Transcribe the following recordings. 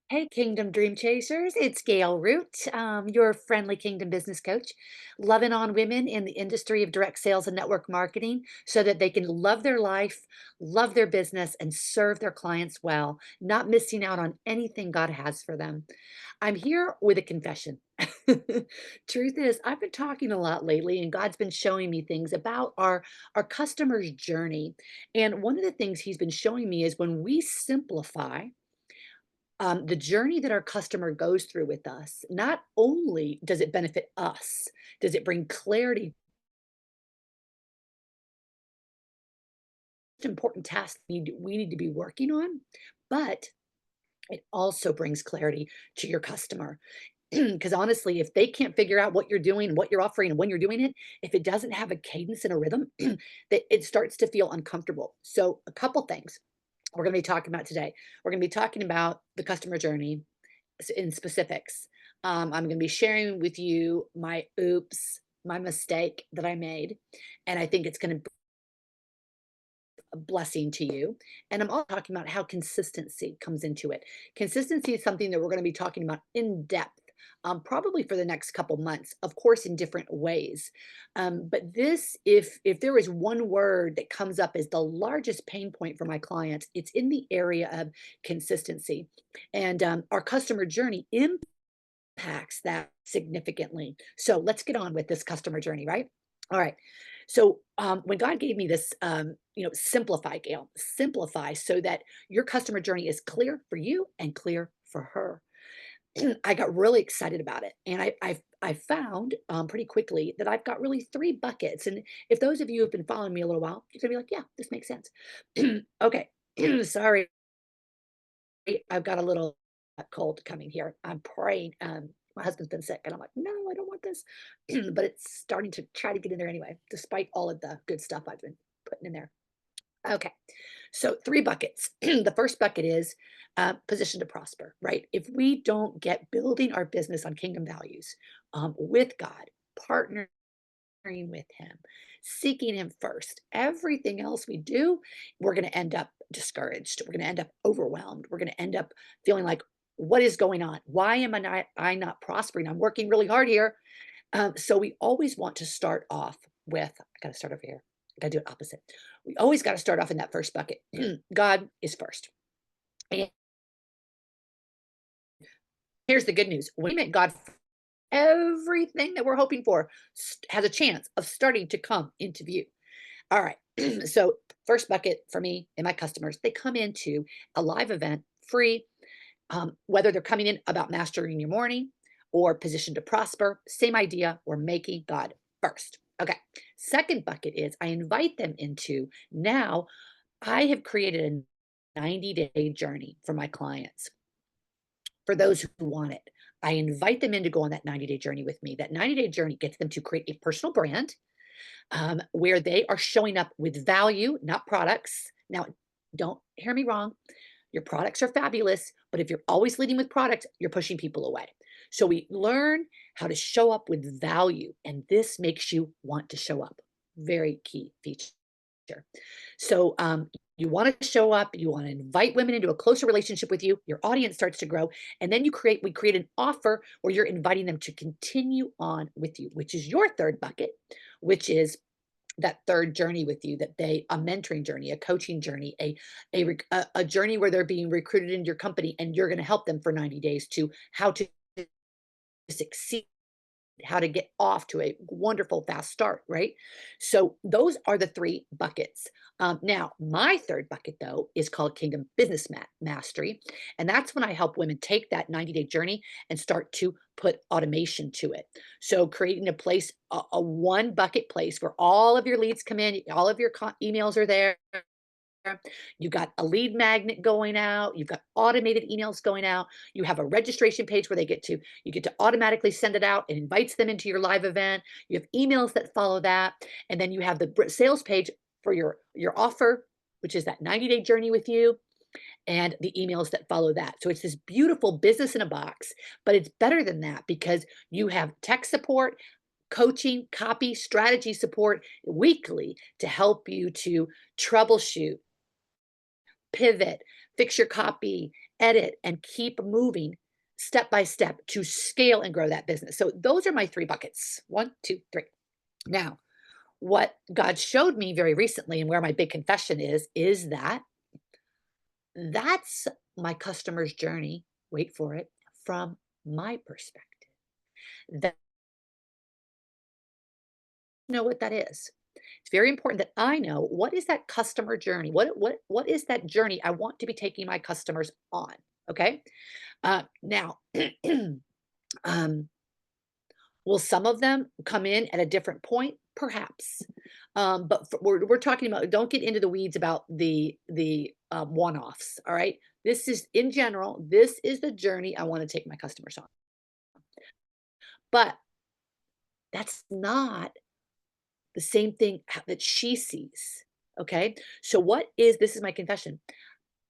Hey, Kingdom Dream Chasers. It's Gail Root, your friendly Kingdom business coach, loving on women in the industry of direct sales and network marketing so that they can love their life, love their business, and serve their clients well, not missing out on anything God has for them. I'm here with a confession. Truth is, I've been talking a lot lately, and God's been showing me things about our customer's journey. And one of the things He's been showing me is when we simplify the journey that our customer goes through with us, not only does it benefit us, does it bring clarity to important tasks we need to be working on, but it also brings clarity to your customer. Because honestly, if they can't figure out what you're doing, what you're offering, and when you're doing it, if it doesn't have a cadence and a rhythm, that it starts to feel uncomfortable. So, a couple things we're going to be talking about today. We're going to be talking about the customer journey in specifics. I'm going to be sharing with you my oops, my mistake that I made, and I think it's going to be a blessing to you. And I'm also talking about how consistency comes into it. Consistency is something that we're going to be talking about in depth. Probably for the next couple months, of course, in different ways. But this, if there is one word that comes up as the largest pain point for my clients, it's in the area of consistency, and our customer journey impacts that significantly. So let's get on with this customer journey, right? All right. So when God gave me this, simplify, Gail, simplify so that your customer journey is clear for you and clear for her. I got really excited about it, and I found pretty quickly that I've got really three buckets. And if those of you have been following me a little while, you're gonna be like, yeah, this makes sense. Okay, sorry, I've got a little cold coming here. I'm praying. My husband's been sick, and I'm like, no, I don't want this, but it's starting to try to get in there anyway, despite all of the good stuff I've been putting in there. Okay, so three buckets. The first bucket is position to prosper, right? If we don't get building our business on kingdom values with God, partnering with Him, seeking Him first, everything else we do, we're going to end up discouraged. We're going to end up overwhelmed. We're going to end up feeling like, what is going on? Why am I not prospering? I'm working really hard here. So we always want to start off with, I got to start over here. I got to do it opposite. We always got to start off in that first bucket. God is first. And here's the good news. When we make God everything that we're hoping for has a chance of starting to come into view. All right. So first bucket for me and my customers, they come into a live event free, whether they're coming in about mastering your morning or position to prosper, same idea. We're making God first. Okay. Second bucket is I invite them into now I have created a 90-day journey for my clients, for those who want it. I invite them in to go on that 90-day journey with me. That 90-day journey gets them to create a personal brand where they are showing up with value, not products. Now, don't hear me wrong. Your products are fabulous, but if you're always leading with products, you're pushing people away. So we learn how to show up with value, and this makes you want to show up. Very key feature. So you want to show up, you want to invite women into a closer relationship with you, your audience starts to grow, and then we create an offer where you're inviting them to continue on with you, which is your third bucket, which is that third journey with you that they a mentoring journey, a coaching journey, a journey where they're being recruited into your company and you're going to help them for 90 days to how to succeed, how to get off to a wonderful fast start, right? So those are the three buckets. Now, my third bucket though is called Kingdom Business Mastery, and that's when I help women take that 90-day journey and start to put automation to it. So creating a place, a one bucket place where all of your leads come in, all of your emails are there. You've got a lead magnet going out, you've got automated emails going out, you have a registration page where you get to automatically send it out. It invites them into your live event. You have emails that follow that, and then you have the sales page for your offer, which is that 90-day journey with you, and the emails that follow that. So it's this beautiful business in a box, but it's better than that because you have tech support, coaching, copy, strategy support weekly to help you to troubleshoot, pivot, fix your copy, edit, and keep moving step by step to scale and grow that business. So those are my 3 buckets. One, 2, 3. Now, what God showed me very recently and where my big confession is that that's my customer's journey, wait for it, from my perspective. That know what that is. It's very important that I know what is that customer journey? What is that journey I want to be taking my customers on? Okay. Now, um, will some of them come in at a different point? Perhaps. But we're talking about, don't get into the weeds about the one-offs. All right. This is in general, this is the journey I want to take my customers on. But that's not the same thing that she sees. Okay. So what is this is my confession.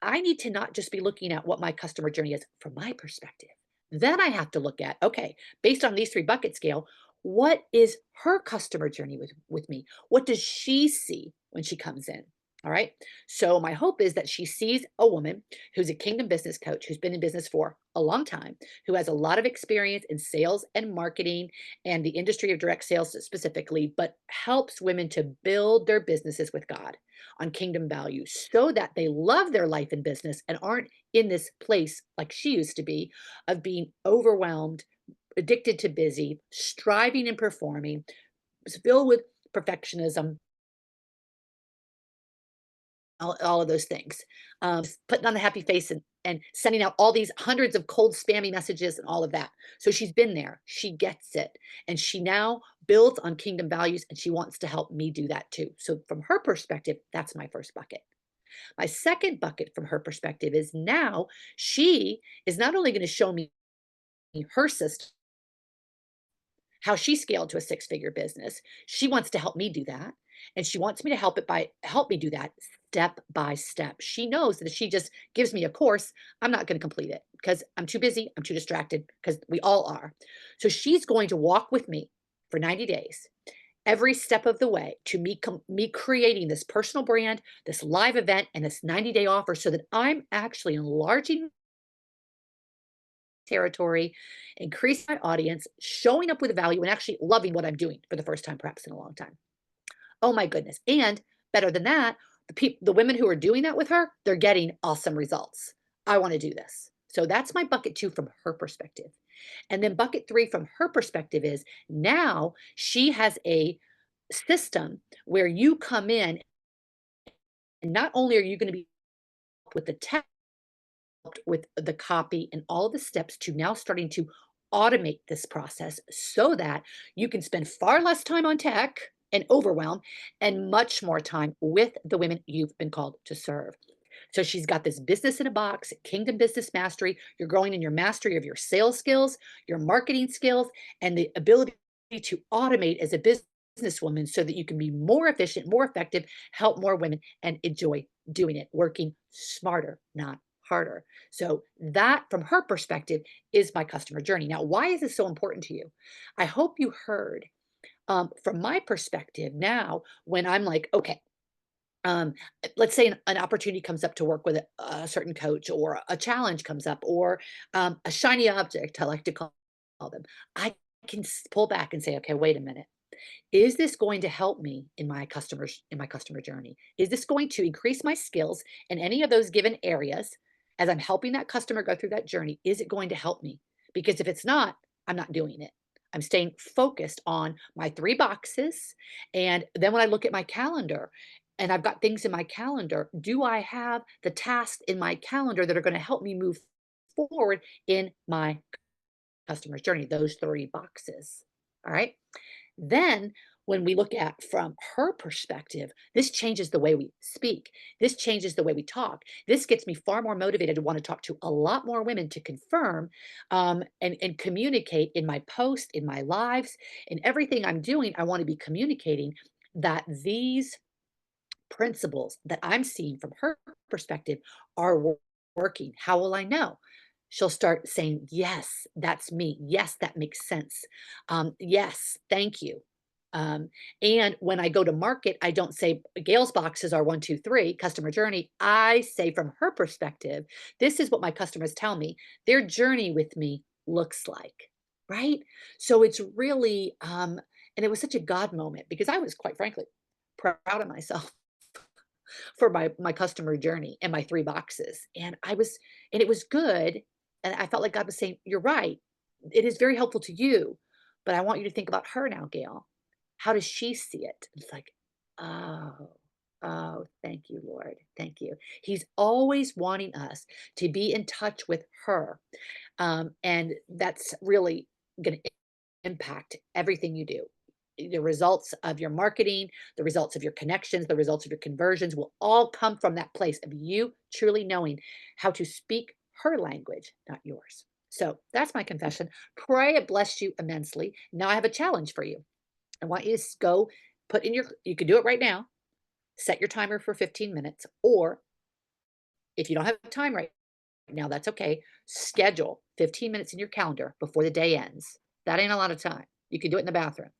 I need to not just be looking at what my customer journey is from my perspective. Then I have to look at, okay, based on these 3 bucket scale, what is her customer journey with me? What does she see when she comes in? All right. So my hope is that she sees a woman who's a kingdom business coach, who's been in business for a long time, who has a lot of experience in sales and marketing and the industry of direct sales specifically, but helps women to build their businesses with God on kingdom values so that they love their life and business and aren't in this place like she used to be of being overwhelmed, addicted to busy, striving and performing, filled with perfectionism, all of those things. Putting on a happy face and sending out all these hundreds of cold, spammy messages and all of that. So she's been there, she gets it, and she now builds on kingdom values and she wants to help me do that too. So, from her perspective, that's my first bucket. My second bucket from her perspective is now she is not only going to show me her system, how she scaled to a six-figure business. She wants to help me do that, and she wants me to help me do that step by step. She knows that if she just gives me a course, I'm not going to complete it because I'm too busy, I'm too distracted because we all are. So she's going to walk with me for 90 days every step of the way to me creating this personal brand, this live event, and this 90-day offer so that I'm actually enlarging territory, increase my audience, showing up with value, and actually loving what I'm doing for the first time, perhaps in a long time. Oh my goodness. And better than that, the women who are doing that with her, they're getting awesome results. I want to do this. So that's my bucket 2 from her perspective. And then bucket 3 from her perspective is now she has a system where you come in and not only are you going to be with the tech, with the copy and all the steps to now starting to automate this process so that you can spend far less time on tech and overwhelm and much more time with the women you've been called to serve. So she's got this business in a box, kingdom business mastery. You're growing in your mastery of your sales skills, your marketing skills, and the ability to automate as a businesswoman so that you can be more efficient, more effective, help more women, and enjoy doing it, working smarter, not harder. So that, from her perspective, is my customer journey. Now, why is this so important to you? I hope you heard from my perspective now when I'm like, okay, um, let's say an opportunity comes up to work with a certain coach, or a challenge comes up, or a shiny object, I like to call them. I can pull back and say, okay, wait a minute. Is this going to help me in my customer journey? Is this going to increase my skills in any of those given areas as I'm helping that customer go through that journey? Is it going to help me? Because if it's not, I'm not doing it. I'm staying focused on my 3 boxes. And then when I look at my calendar and I've got things in my calendar, do I have the tasks in my calendar that are going to help me move forward in my customer's journey? Those 3 boxes. All right. Then, when we look at from her perspective, this changes the way we speak. This changes the way we talk. This gets me far more motivated to want to talk to a lot more women to confirm and communicate in my post, in my lives, in everything I'm doing. I want to be communicating that these principles that I'm seeing from her perspective are working. How will I know? She'll start saying, yes, that's me. Yes, that makes sense. Yes, thank you. Um, and when I go to market, I don't say Gail's boxes are 1, 2, 3, customer journey. I say from her perspective, this is what my customers tell me their journey with me looks like, right? So it's really, and it was such a God moment because I was quite frankly proud of myself for my customer journey and my 3 boxes. And it was good, and I felt like God was saying, "You're right. It is very helpful to you, but I want you to think about her now, Gail. How does she see it?" It's like, "Oh, oh, thank you, Lord. Thank you." He's always wanting us to be in touch with her, and that's really gonna impact everything you do. The results of your marketing, the results of your connections, the results of your conversions will all come from that place of you truly knowing how to speak her language, not yours. So that's my confession. Pray it blessed you immensely. Now I have a challenge for you. I want you to go put in your, you can do it right now, set your timer for 15 minutes, or if you don't have time right now, that's okay. Schedule 15 minutes in your calendar before the day ends. That ain't a lot of time. You can do it in the bathroom.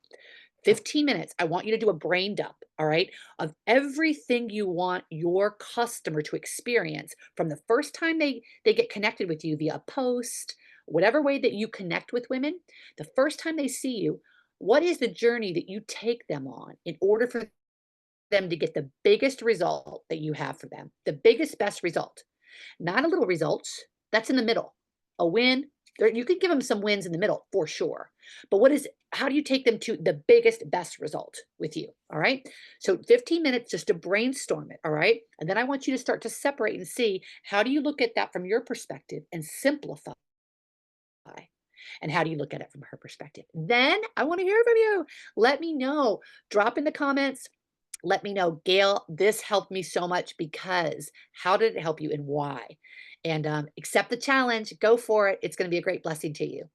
15 minutes. I want you to do a brain dump, all right, of everything you want your customer to experience from the first time they get connected with you via a post, whatever way that you connect with women, the first time they see you, what is the journey that you take them on in order for them to get the biggest result that you have for them, the biggest, best result? Not a little results, that's in the middle. A win, there you could give them some wins in the middle for sure. But what is how do you take them to the biggest, best result with you? All right. So 15 minutes just to brainstorm it. All right. And then I want you to start to separate and see how do you look at that from your perspective and simplify. And how do you look at it from her perspective? Then I want to hear from you. Let me know. Drop in the comments. Let me know, Gail, this helped me so much because how did it help you and why? And accept the challenge. Go for it. It's going to be a great blessing to you.